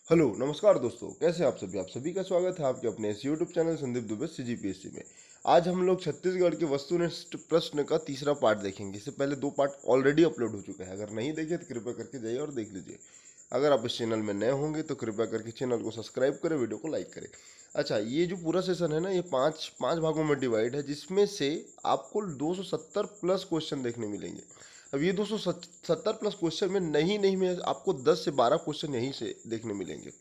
Hello नमस्कार दोस्तों, कैसे हैं आप सभी का स्वागत है आपके अपने इस YouTube channel Sandeep Dubey CGPSC में। आज हम लोग छत्तीसगढ़ के वस्तुनिष्ठ प्रश्न का तीसरा पार्ट देखेंगे। इससे पहले दो पार्ट ऑलरेडी अपलोड हो चुके हैं, अगर नहीं देखे तो कृपया करके जाइए और देख लीजिए। अगर आप इस चैनल में नए होंगे तो कृपया करके चैनल को सब्सक्राइब करें, वीडियो को लाइक करें। अच्छा, ये जो पूरा सेशन है ना, ये पाँच पाँच भागों में डिवाइड है, जिसमें से आपको 270 प्लस क्वेश्चन देखने मिलेंगे। अब ये 270 प्लस क्वेश्चन में नहीं में आपको 10 से 12 क्वेश्चन यहीं से देखने मिलेंगे।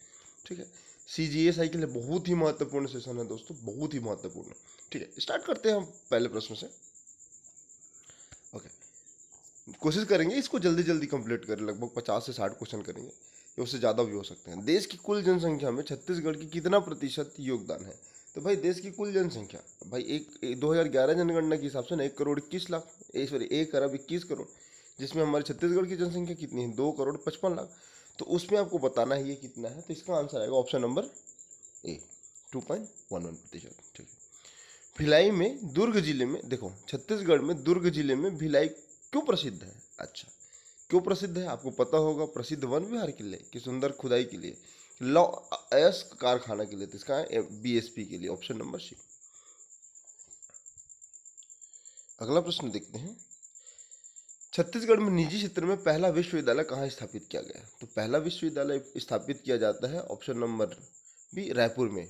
ठीक है, CGSI के लिए बहुत ही महत्वपूर्ण सेशन है दोस्तों, बहुत ही महत्वपूर्ण। ठीक है, स्टार्ट करते हैं हम पहले प्रश्न से। ओके, कोशिश करेंगे इसको जल्दी जल्दी कंप्लीट करें, लगभग 50 से 60 क्वेश्चन करेंगे, या उससे ज़्यादा भी हो सकते हैं। देश की कुल जनसंख्या में छत्तीसगढ़ की कितना प्रतिशत योगदान है? तो भाई देश की कुल जनसंख्या, भाई 2011 जनगणना के हिसाब से ना 1,21,00,000, सॉरी 1,21,00,000, जिसमें हमारे छत्तीसगढ़ की जनसंख्या कितनी है? 2,55,00,000। तो उसमें आपको बताना है ये कितना है, तो इसका आंसर आएगा ऑप्शन नंबर ए, 2.11%। ठीक है। भिलाई में दुर्ग जिले में, देखो छत्तीसगढ़ में दुर्ग जिले में भिलाई क्यों प्रसिद्ध है? अच्छा, क्यों प्रसिद्ध है आपको पता होगा। प्रसिद्ध वन विहार के लिए, कि सुंदर खुदाई के लिए, लौ अयस्क कारखाना के लिए, तो इसका है BSP के लिए, ऑप्शन नंबर सी। अगला प्रश्न देखते हैं। छत्तीसगढ़ में निजी क्षेत्र में पहला विश्वविद्यालय कहाँ स्थापित किया गया? तो पहला विश्वविद्यालय स्थापित किया जाता है ऑप्शन नंबर बी, रायपुर में।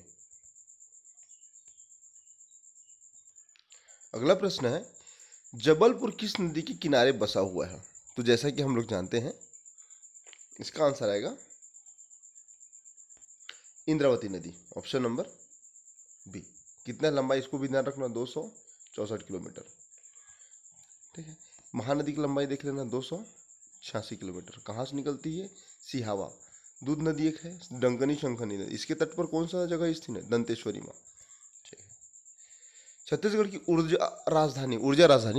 अगला प्रश्न है, जबलपुर किस नदी के किनारे बसा हुआ है? तो जैसा कि हम लोग जानते हैं, इसका आंसर आएगा इंद्रावती नदी, ऑप्शन नंबर बी। कितना लंबा, इसको भी ध्यान रखना, 264 किलोमीटर। ठीक है, महानदी की लंबाई देख लेना, 286 किलोमीटर। कहाँ से निकलती है? सिहावा। दूध नदी एक है, डंकनी शंखनी नदी, इसके तट पर कौन सा जगह स्थित है? दंतेश्वरी माँ। ठीक है। छत्तीसगढ़ की ऊर्जा राजधानी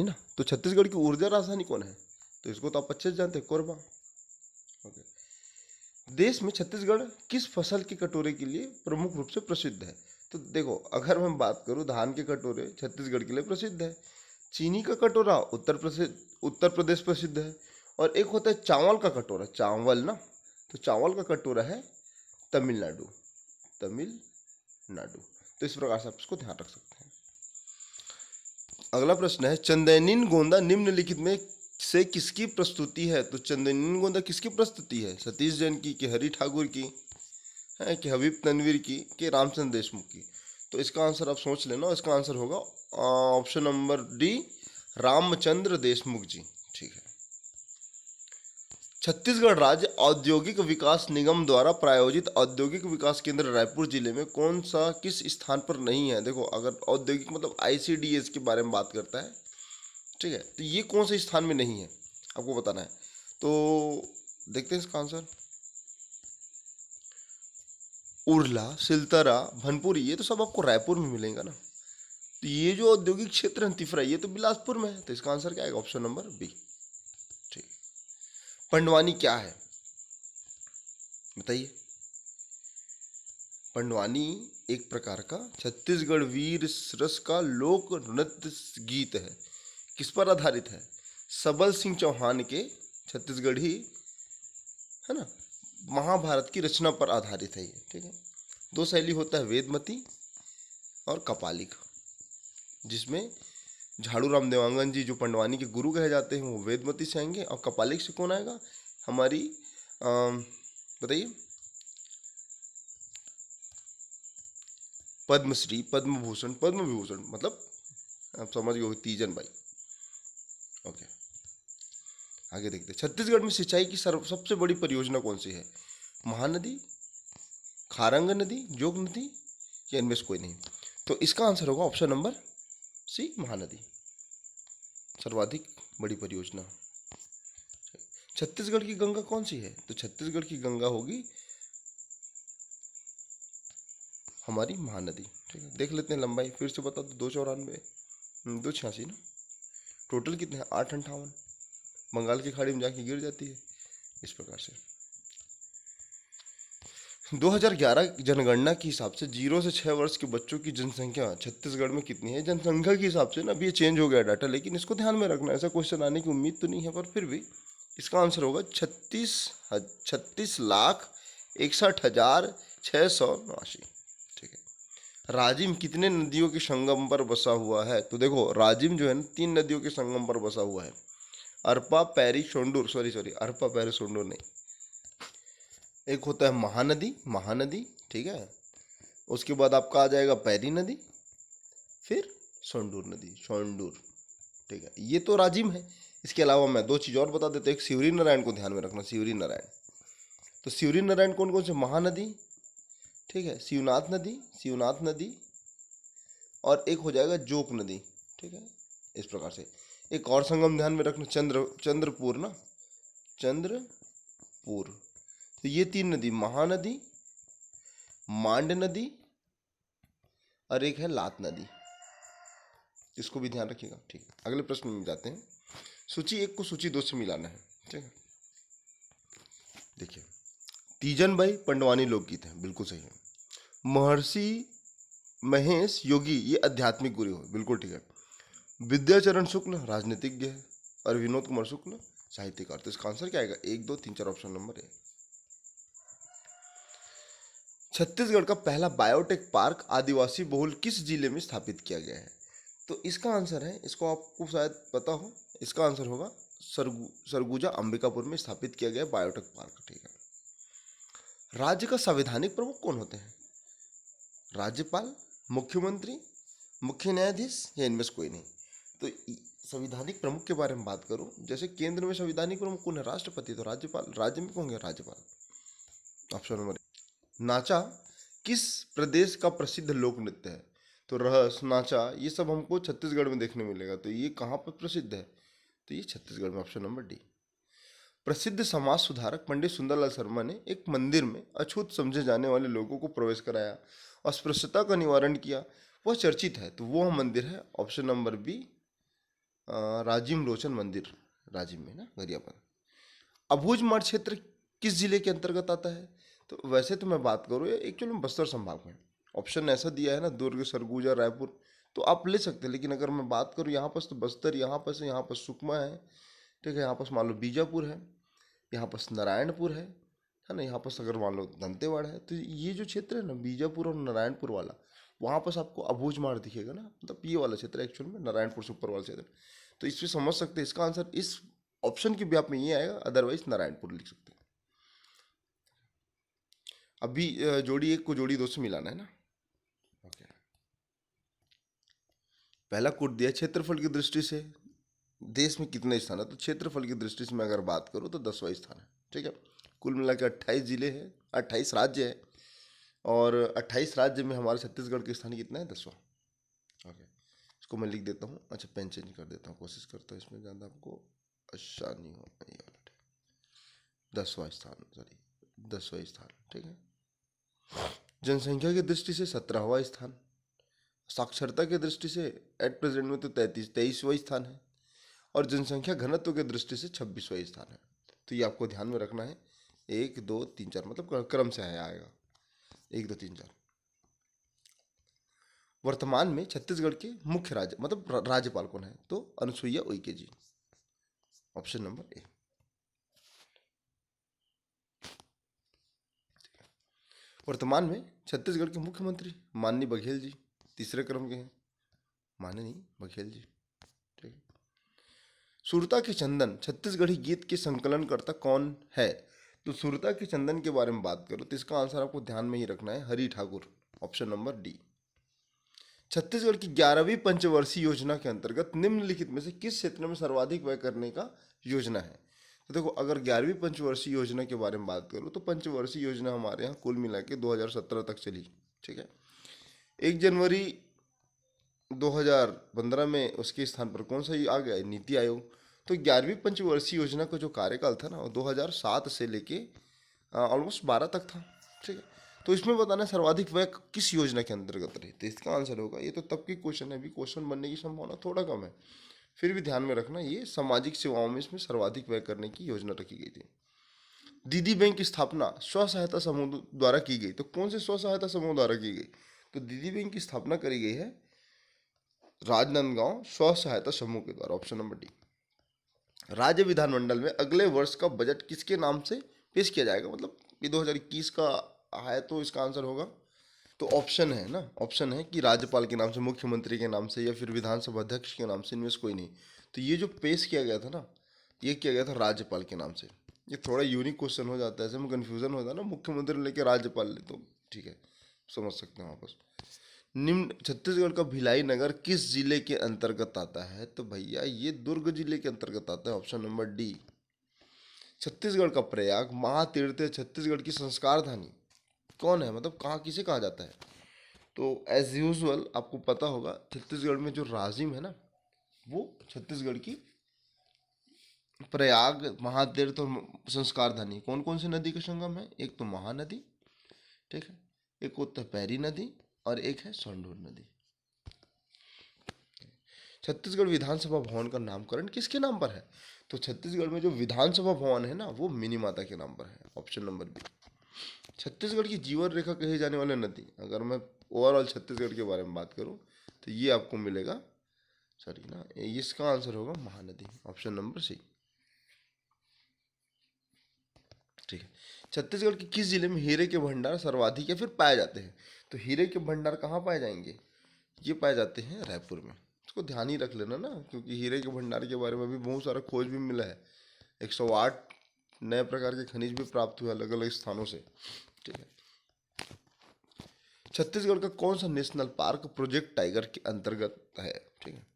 ना, तो छत्तीसगढ़ की ऊर्जा राजधानी कौन है? तो इसको तो आप अच्छे से जानते हैं, कोरबा। ओके। देश में छत्तीसगढ़ किस फसल के कटोरे के लिए प्रमुख रूप से प्रसिद्ध है? तो देखो, अगर मैं बात करूं, धान के कटोरे छत्तीसगढ़ के लिए प्रसिद्ध है। चीनी का कटोरा उत्तर प्रदेश प्रसिद्ध है। और एक होता है चावल का कटोरा, चावल ना, तो चावल का कटोरा है तमिलनाडु, तमिलनाडु। तो इस प्रकार से आप इसको ध्यान रख सकते हैं। अगला प्रश्न है, चंदैनिन गोंदा निम्नलिखित में से किसकी प्रस्तुति है? तो चंदैनिन गोंदा किसकी प्रस्तुति है? सतीश जैन की, कि हरि ठाकुर की है, कि हबीब तनवीर की, कि रामचंद्र देशमुख की? तो इसका आंसर आप सोच लेना, इसका आंसर होगा option number D, Ramchandra Deshmukh ji. ठीक है। छत्तीसगढ़ राज्य औद्योगिक विकास निगम द्वारा प्रायोजित औद्योगिक विकास केंद्र रायपुर जिले में कौन सा किस स्थान पर नहीं है? देखो, अगर औद्योगिक मतलब ICDS के बारे में बात करता है, ठीक है, तो ये कौन से स्थान में नहीं है आपको बताना है। तो देखते हैं इसका आंसर। उरला, सिलतरा, भनपुरी, ये तो सब आपको रायपुर में मिलेगा ना। तो ये जो औद्योगिक क्षेत्र है तिफरा, ये तो बिलासपुर में है, तो इसका आंसर क्या आएगा? Option number B. ठीक। पंडवानी क्या है बताइए? पंडवानी एक प्रकार का छत्तीसगढ़ वीर रस का लोक नृत्य गीत है। किस पर आधारित है? सबल सिंह चौहान के छत्तीसगढ़ी, है ना, महाभारत की रचना पर आधारित है ये। ठीक है। दो शैली होता है, वेदमती और कपालिक, जिसमें झाड़ू राम देवांगन जी जो पंडवानी के गुरु कहे जाते हैं, वो वेदमती से आएंगे। और कपालिक से कौन आएगा? हमारी बताइए, पद्मश्री, पद्म भूषण, पद्म विभूषण, मतलब आप समझ गए, तीजन बाई। ओके, आगे देखते हैं। छत्तीसगढ़ में सिंचाई की सबसे बड़ी परियोजना कौन सी है? महानदी, खारंग नदी, जोग नदी, या इनमें से कोई नहीं? तो इसका आंसर होगा ऑप्शन नंबर सी, महानदी, सर्वाधिक बड़ी परियोजना। छत्तीसगढ़ की गंगा कौन सी है? तो छत्तीसगढ़ की गंगा होगी हमारी महानदी। ठीक है, देख लेते हैं लंबाई, फिर से बता दो, 294, 286 ना, टोटल कितने हैं? 858, बंगाल की खाड़ी में जाके गिर जाती है, इस प्रकार से। 2011 जनगणना के हिसाब से 0 से 6 वर्ष के बच्चों की जनसंख्या छत्तीसगढ़ में कितनी है? जनसंख्या के हिसाब से ना, अभी ये चेंज हो गया डाटा, लेकिन इसको ध्यान में रखना, ऐसा क्वेश्चन आने की उम्मीद तो नहीं है, पर फिर भी इसका आंसर होगा 36,36,61,900 61,689। ठीक है। राजिम कितने नदियों के संगम पर बसा हुआ है? तो देखो राजिम जो है ना 3 नदियों के संगम पर बसा हुआ है। अरपा पैरी सोंडूर, सॉरी सॉरी, अरपा पैरी सोंडूर नहीं, एक होता है महानदी, महानदी, ठीक है। उसके बाद आपका आ जाएगा पैरी नदी, फिर सोंडूर नदी, सोंडूर, ठीक है। ये तो राजिम है। इसके अलावा मैं 2 चीज़ और बता देता हूँ। एक शिवरी नारायण को ध्यान में रखना, शिवरी नारायण। तो शिवरी नारायण कौन कौन से? महानदी, ठीक है, शिवनाथ नदी, शिवनाथ नदी, और एक हो जाएगा जोक नदी, ठीक है। इस प्रकार से एक और संगम ध्यान में रखना, चंद्रपुर ना, चंद्रपुर। तो ये 3 नदी, महानदी, मांड नदी, और एक है लात नदी। इसको भी ध्यान रखिएगा, ठीक है। अगले प्रश्न में जाते हैं। सूची 1 को सूची 2 से मिलाना है, ठीक है। देखिए, तीजन भाई पंडवानी लोकगीत है, बिल्कुल सही है। महर्षि महेश योगी ये आध्यात्मिक गुरु है, बिल्कुल ठीक है। विद्याचरण शुक्ल राजनीतिज्ञ है, और विनोद कुमार शुक्ल साहित्यकार। तो इसका आंसर क्या आएगा? 1, 2, 3, 4, ऑप्शन नंबर ए। छत्तीसगढ़ का पहला बायोटेक पार्क आदिवासी बहुल किस जिले में स्थापित किया गया है? तो इसका आंसर है, इसको आपको शायद पता हो, इसका आंसर होगा सरगुजा अंबिकापुर में स्थापित किया गया बायोटेक पार्क, ठीक है। राज्य का संवैधानिक प्रमुख कौन होते हैं? राज्यपाल, मुख्यमंत्री, मुख्य न्यायाधीश, या इनमें से कोई नहीं? तो संवैधानिक प्रमुख के बारे में बात करूं, जैसे केंद्र में संवैधानिक प्रमुख कौन है? राष्ट्रपति। तो राज्यपाल, राज्य में कौन होंगे? राज्यपाल। Option number. नाचा किस प्रदेश का प्रसिद्ध लोक नृत्य है? तो रहस, नाचा, ये सब हमको छत्तीसगढ़ में देखने मिलेगा। तो ये कहाँ पर प्रसिद्ध है? तो ये छत्तीसगढ़ में, ऑप्शन नंबर डी। प्रसिद्ध समाज सुधारक पंडित सुंदरलाल शर्मा ने एक मंदिर में अछूत समझे जाने वाले लोगों को प्रवेश कराया, अस्पृश्यता का निवारण किया, वह चर्चित है। तो वह मंदिर है, ऑप्शन नंबर बी, राजिम लोचन मंदिर, राजिम में ना, गरियाबंद। अबूझमाड़ क्षेत्र किस जिले के अंतर्गत आता है? तो वैसे तो मैं बात करूँ, एक्चुअली में बस्तर संभाग में। ऑप्शन ऐसा दिया है ना, दुर्ग, सरगुजा, रायपुर, तो आप ले सकते हैं। लेकिन अगर मैं बात करूँ यहाँ पर, तो बस्तर, यहाँ पर सुकमा है, ठीक है, यहाँ पर मान लो बीजापुर है, यहाँ पर नारायणपुर है ना, यहाँ पर अगर मान लो दंतेवाड़ा है। तो ये जो क्षेत्र है ना, बीजापुर और नारायणपुर वाला, वहाँ पर आपको अबूझमाड़ दिखेगा ना, मतलब ये वाला क्षेत्र एक्चुअल में नारायणपुर से ऊपर वाला क्षेत्र। तो इसमें समझ सकते हैं इसका आंसर इस ऑप्शन के व्याप में ये आएगा, अदरवाइज नारायणपुर लिख सकते हैं। अभी जोड़ी 1 को जोड़ी 2 से मिलाना है ना। ओके। पहला कोड दिया, क्षेत्रफल की दृष्टि से देश में कितने स्थान है? तो क्षेत्रफल की दृष्टि से मैं अगर बात करूँ तो 10वां स्थान है, ठीक है। कुल मिला के 28 जिले हैं, 28 राज्य है, और 28 राज्य में हमारे छत्तीसगढ़ के स्थान कितना है? 10वां। ओके, इसको मैं लिख देता हूँ। अच्छा, पेन चेंज कर देता हूँ, कोशिश करता हूँ इसमें ज़्यादा आपको आसानी हो। 10वां स्थान, सॉरी 10वां स्थान, ठीक है। जनसंख्या की दृष्टि से 17वां स्थान, साक्षरता की दृष्टि से एट प्रेजेंट में तो 23वां स्थान है, और जनसंख्या घनत्व की दृष्टि से 26वां स्थान है। तो ये आपको ध्यान में रखना है। 1, 2, 3, 4 मतलब क्रम से आएगा, 1, 2, 3, 4। वर्तमान में छत्तीसगढ़ के मुख्य राज्य मतलब राज्यपाल कौन है? तो अनुसुईया उइके जी, ऑप्शन नंबर ए। वर्तमान में छत्तीसगढ़ के मुख्यमंत्री माननीय बघेल जी, तीसरे क्रम के हैं, माननीय बघेल जी, ठीक है। सुरता के चंदन छत्तीसगढ़ी गीत के संकलनकर्ता कौन है? तो सुरता के चंदन के बारे में बात करो तो इसका आंसर आपको ध्यान में ही रखना है, Hari Thakur, option number D. Chhattisgarh की 11वीं पंचवर्षीय योजना के अंतर्गत निम्नलिखित में से किस क्षेत्र में सर्वाधिक व्यय करने का योजना है? तो देखो, अगर 11वीं पंचवर्षीय योजना के बारे में बात करूँ तो पंचवर्षीय योजना हमारे यहाँ कुल मिला के 2017 तक चली, ठीक है। 1 जनवरी 2015 में उसके स्थान पर कौन सा आ गया? नीति आयोग। तो 11वीं पंचवर्षीय योजना का जो कार्यकाल था ना, वो 2007 से लेके ऑलमोस्ट 12 तक था, ठीक है। तो इसमें बताना सर्वाधिक व्यय किस योजना के अंतर्गत रही? तो इसका आंसर होगा, ये तो तब की क्वेश्चन है, अभी क्वेश्चन बनने की संभावना थोड़ा कम है, फिर भी ध्यान में रखना, ये सामाजिक सेवाओं में इसमें सर्वाधिक व्यय करने की योजना रखी गई थी। दीदी बैंक की स्थापना स्व सहायता समूह द्वारा की गई। तो कौन से स्व सहायता समूह द्वारा की गई? तो दीदी बैंक की स्थापना करी गई है राजनांदगांव स्व सहायता समूह के द्वारा, ऑप्शन नंबर डी। राज्य विधानमंडल में अगले वर्ष का बजट किसके नाम से पेश किया जाएगा? मतलब ये 2021 का है, तो इसका आंसर होगा, तो ऑप्शन है ना, ऑप्शन है कि राज्यपाल के नाम से, मुख्यमंत्री के नाम से, या फिर विधानसभा अध्यक्ष के नाम से, इनमें से कोई नहीं। तो ये जो पेश किया गया था ना, ये किया गया था राज्यपाल के नाम से। ये थोड़ा यूनिक क्वेश्चन हो जाता है, ऐसे में कन्फ्यूजन होता है ना, मुख्यमंत्री लेके राज्यपाल ले, तो ठीक है, समझ सकते हैं वापस। निम्न छत्तीसगढ़ का भिलाई नगर किस जिले के अंतर्गत आता है? तो भैया ये दुर्ग जिले के अंतर्गत आता है, ऑप्शन नंबर डी। छत्तीसगढ़ का प्रयाग महातीर्थ छत्तीसगढ़ की संस्कार धानी कौन है, मतलब कहाँ, किसे कहा जाता है? तो एज यूजुअल आपको पता होगा, छत्तीसगढ़ में जो राजिम है ना, वो छत्तीसगढ़ की प्रयाग महातीर्थ और संस्कार धानी। कौन कौन सी नदी का संगम है? एक तो महानदी, ठीक है, एक होता है पैरी नदी, और एक है सोंढूर नदी। छत्तीसगढ़ विधानसभा भवन का नामकरण किसके नाम पर है? तो छत्तीसगढ़ में जो विधानसभा भवन है ना, वो मिनी माता के नाम पर है, ऑप्शन नंबर बी। छत्तीसगढ़ की जीवन रेखा कही जाने वाली नदी, अगर मैं ओवरऑल छत्तीसगढ़ के बारे में बात करूं, तो ये आपको मिलेगा, सॉरी ना, इसका आंसर होगा महानदी, ऑप्शन नंबर सी, ठीक है। छत्तीसगढ़ के किस जिले में हीरे के भंडार सर्वाधिक या फिर पाए जाते हैं? तो हीरे के भंडार कहाँ पाए जाएंगे? ये पाए जाते हैं रायपुर में। इसको ध्यान ही रख लेना ना, क्योंकि हीरे के भंडार के बारे में भी बहुत सारा खोज भी मिला है। 108 नए प्रकार के खनिज भी प्राप्त हुए अलग अलग स्थानों से, ठीक है। छत्तीसगढ़ का कौन सा नेशनल पार्क प्रोजेक्ट टाइगर के अंतर्गत है? ठीक है,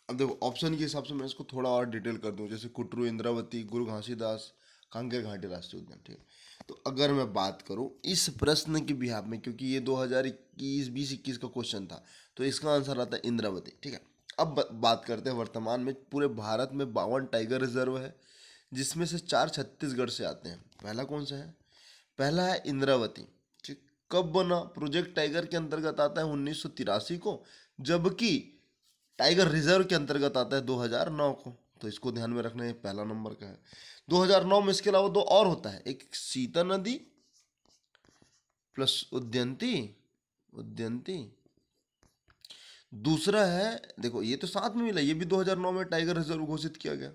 अब देखो ऑप्शन के हिसाब से मैं इसको थोड़ा और डिटेल कर दूं, जैसे कुटरू, इंद्रावती, गुरु घासीदास, कांकेर घाटी राष्ट्रीय उद्यान, ठीक है। तो अगर मैं बात करूं इस प्रश्न के बिहाफ में, क्योंकि ये 2021 का क्वेश्चन था, तो इसका आंसर आता है इंद्रावती, ठीक है। अब बात करते हैं, वर्तमान में पूरे भारत में 52 टाइगर रिजर्व है, जिसमें से 4 छत्तीसगढ़ से आते हैं। पहला कौन सा है? पहला है इंद्रावती, ठीक। कब बना? प्रोजेक्ट टाइगर के अंतर्गत आता है 1983 को, जबकि टाइगर रिजर्व के अंतर्गत आता है 2009 को। तो इसको ध्यान में रखना है, पहला नंबर का है। 2009 में इसके अलावा 2 और होता है, एक सीता नदी प्लस उदयंती, उदयंती, दूसरा है, देखो ये तो साथ में मिला, ये भी 2009 में टाइगर रिजर्व घोषित किया गया,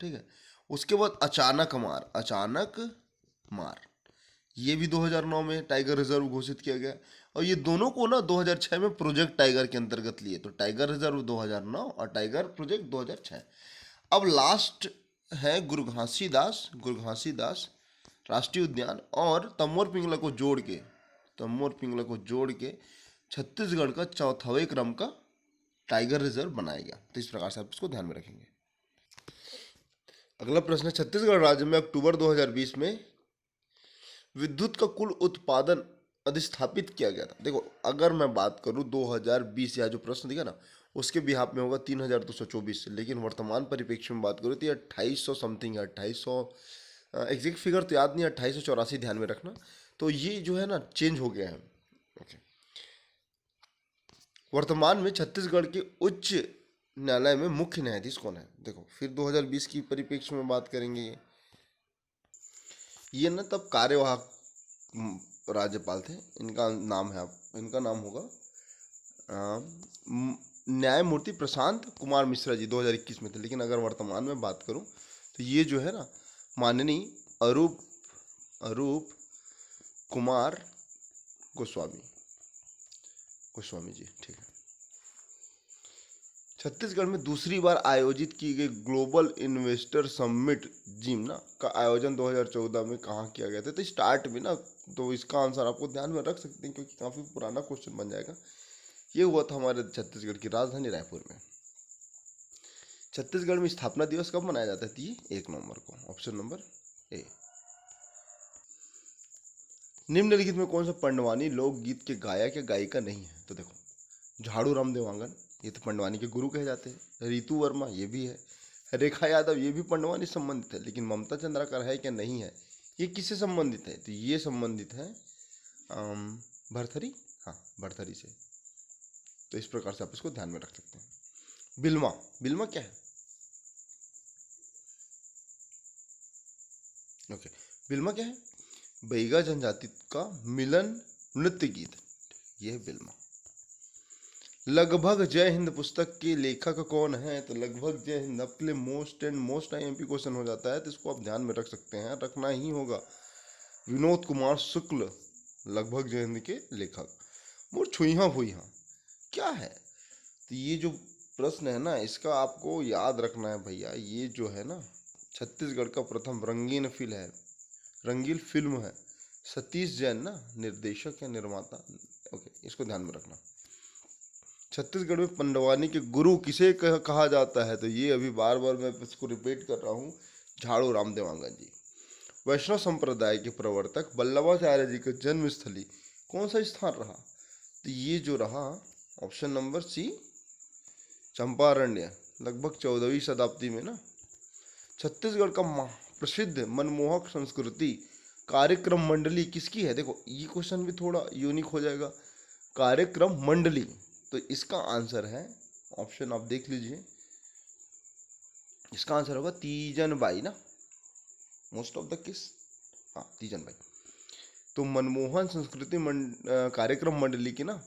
ठीक है। उसके बाद अचानक मार, अचानक मार, ये भी 2009 में टाइगर रिजर्व घोषित किया गया, और ये दोनों को ना 2006 में प्रोजेक्ट टाइगर के अंतर्गत लिए। तो टाइगर रिजर्व 2009 और टाइगर प्रोजेक्ट 2006। अब लास्ट है गुरघासीदास, गुरघासीदास राष्ट्रीय उद्यान, और तमोर पिंगला को जोड़ के, तमोर पिंगला को जोड़ के छत्तीसगढ़ का 4वें क्रम का टाइगर रिजर्व बनाया गया। तो इस प्रकार से आप इसको ध्यान में रखेंगे। अगला प्रश्न है, छत्तीसगढ़ राज्य में अक्टूबर 2020 में विद्युत का कुल उत्पादन अधिस्थापित किया गया था। देखो अगर मैं बात करूं 2020, या जो प्रश्न दिखा ना, उसके बिहाफ में होगा 3224, लेकिन वर्तमान परिप्रेक्ष्य में बात करूं तो ये 2800 समथिंग है, 2800, एग्जैक्ट फिगर तो याद नहीं, 2884 ध्यान में रखना। तो ये जो है ना चेंज हो गया है, ओके। वर्तमान में छत्तीसगढ़ के उच्च न्यायालय में मुख्य न्यायाधीश कौन है? देखो फिर 2020 की परिप्रेक्ष्य में बात करेंगे। ये ना तब कार्यवाहक राज्यपाल थे, इनका नाम है, इनका नाम होगा न्यायमूर्ति प्रशांत कुमार मिश्रा जी, 2021 में थे। लेकिन अगर वर्तमान में बात करूं तो ये जो है ना माननीय अरूप अरूप कुमार गोस्वामी, गोस्वामी जी, ठीक है। छत्तीसगढ़ में दूसरी बार आयोजित की गई ग्लोबल इन्वेस्टर समिट जिम ना का आयोजन 2014 में कहाँ किया गया था? तो स्टार्ट में ना, तो इसका आंसर आपको ध्यान में रख सकते हैं, क्योंकि काफ़ी पुराना क्वेश्चन बन जाएगा। ये हुआ था हमारे छत्तीसगढ़ की राजधानी रायपुर में। छत्तीसगढ़ में स्थापना दिवस कब मनाया जाता है? तो ये 1 नवंबर को, ऑप्शन नंबर ए। निम्नलिखित में कौन सा पंडवानी लोकगीत के गायक या गायिका नहीं है? तो देखो झाड़ू राम देवांगन, ये तो पंडवानी के गुरु कहे जाते हैं। रितु वर्मा ये भी है। रेखा यादव ये भी पंडवानी संबंधित है। लेकिन ममता चंद्राकर है क्या? नहीं है। ये किससे संबंधित है? तो ये संबंधित है भरथरी, हाँ भरथरी से। तो इस प्रकार से आप इसको ध्यान में रख सकते हैं। बिल्मा, बिल्मा क्या है? ओके, बिल्मा क्या है? बैगा जनजाति का मिलन नृत्य गीत, ये है बिल्मा। लगभग जय हिंद पुस्तक के लेखक कौन है? तो लगभग जय हिंद आपके लिए most and most IMP question हो जाता है, तो इसको आप ध्यान में रख सकते हैं, रखना ही होगा। विनोद कुमार शुक्ल लगभग जय हिंद के लेखक। मोर छुईहा फुईहा क्या है? तो ये जो प्रश्न है ना, इसका आपको याद रखना है भैया। ये जो है ना, छत्तीसगढ़ का प्रथम रंगीन फिल्म है। सतीश जैन ना निर्देशक या निर्माता। ओके, इसको ध्यान में रखना। छत्तीसगढ़ में पंडवानी के गुरु किसे कहा जाता है? तो ये अभी बार बार मैं इसको रिपीट कर रहा हूँ, झाड़ू राम देवांगन जी। वैष्णव संप्रदाय के प्रवर्तक वल्लभाचार्य जी का जन्म स्थली कौन सा स्थान रहा? तो ये जो रहा ऑप्शन नंबर सी, चंपारण्य, लगभग 14वीं शताब्दी में ना। छत्तीसगढ़ का प्रसिद्ध मनमोहक संस्कृति कार्यक्रम मंडली किसकी है? देखो ये क्वेश्चन भी थोड़ा यूनिक हो जाएगा। कार्यक्रम मंडली, तो इसका आंसर है ऑप्शन, आप देख लीजिए, इसका आंसर होगा तीजन बाई ना, मोस्ट ऑफ द केस। हाँ, तीजन बाई। तो मनमोहन संस्कृति कार्यक्रम मंडली की ना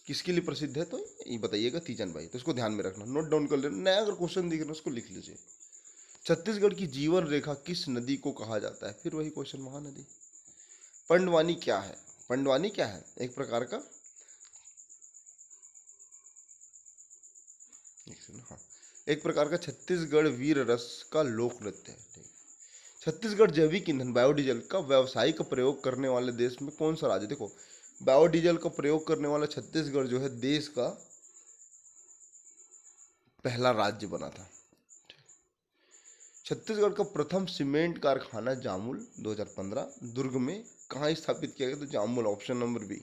किसके लिए प्रसिद्ध है? तो ये बताइएगा, तीजन बाई। तो इसको ध्यान में रखना, नोट डाउन कर लेना। नया अगर क्वेश्चन दिख रहा है उसको लिख लीजिए। छत्तीसगढ़ की जीवन रेखा किस नदी को कहा जाता है? फिर वही क्वेश्चन, महानदी। पंडवानी क्या है? पंडवानी क्या है? एक प्रकार का, हाँ, एक प्रकार का छत्तीसगढ़ वीर रस का लोक नृत्य है। ठीक। छत्तीसगढ़ जैविक ईंधन बायोडीजल का व्यावसायिक प्रयोग करने वाले देश में कौन सा राज्य? देखो बायोडीजल का प्रयोग करने वाला छत्तीसगढ़ जो है देश का पहला राज्य बना था। छत्तीसगढ़ का प्रथम सीमेंट कारखाना जामुल 2015 दुर्ग में कहाँ स्थापित किया गया? तो जामुल, ऑप्शन नंबर बी।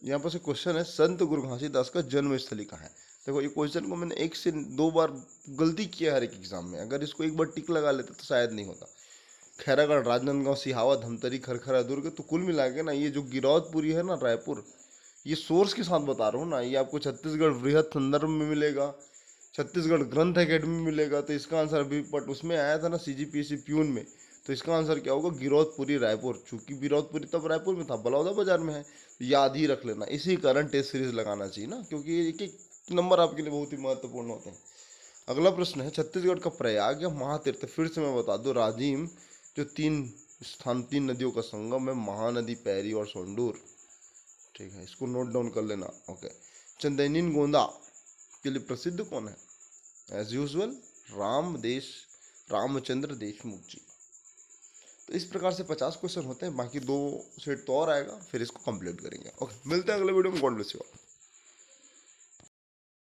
यहाँ पर से क्वेश्चन है, संत गुरु घासीदास का जन्म स्थली कहाँ है? देखो ये क्वेश्चन को मैंने 1 से 2 बार गलती किया है हर एक एग्जाम में। अगर इसको एक बार टिक लगा लेते तो शायद नहीं होता। खैरागढ़, राजनांदगांव, सिहावा, धमतरी, खरखरा, दुर्ग, तो कुल मिला के ना ये जो गिरौदपुरी है ना, रायपुर, ये सोर्स के साथ बता रहा हूँ ना, ये आपको छत्तीसगढ़ बृहद संदर्भ में मिलेगा, छत्तीसगढ़ ग्रंथ अकेडमी में मिलेगा। तो इसका आंसर अभी बट उसमें आया था ना सीजीपीएससी प्यून में, तो इसका आंसर क्या होगा? गिरौदपुरी रायपुर। चूंकि गिरौदपुरी तब रायपुर में था, बलौदा बाजार में है, याद ही रख लेना। इसी कारण टेस्ट सीरीज लगाना चाहिए ना, क्योंकि एक एक नंबर आपके लिए बहुत ही महत्वपूर्ण होते हैं। अगला प्रश्न है, छत्तीसगढ़ का प्रयाग या महातीर्थ, फिर से मैं बता दूं, राजिम जो 3 नदियों का संगम है, महानदी, पैरी और सोंडूर। ठीक है, इसको नोट डाउन कर लेना। ओके, चंदैनी गोंदा के लिए प्रसिद्ध कौन है? एज यूजुअल रामचंद्र देशमुख जी। तो इस प्रकार से 50 क्वेश्चन होते हैं, बाकी 2 सेट तो और आएगा, फिर इसको कंप्लीट करेंगे। ओके, मिलते हैं अगले वीडियो में। God bless you all.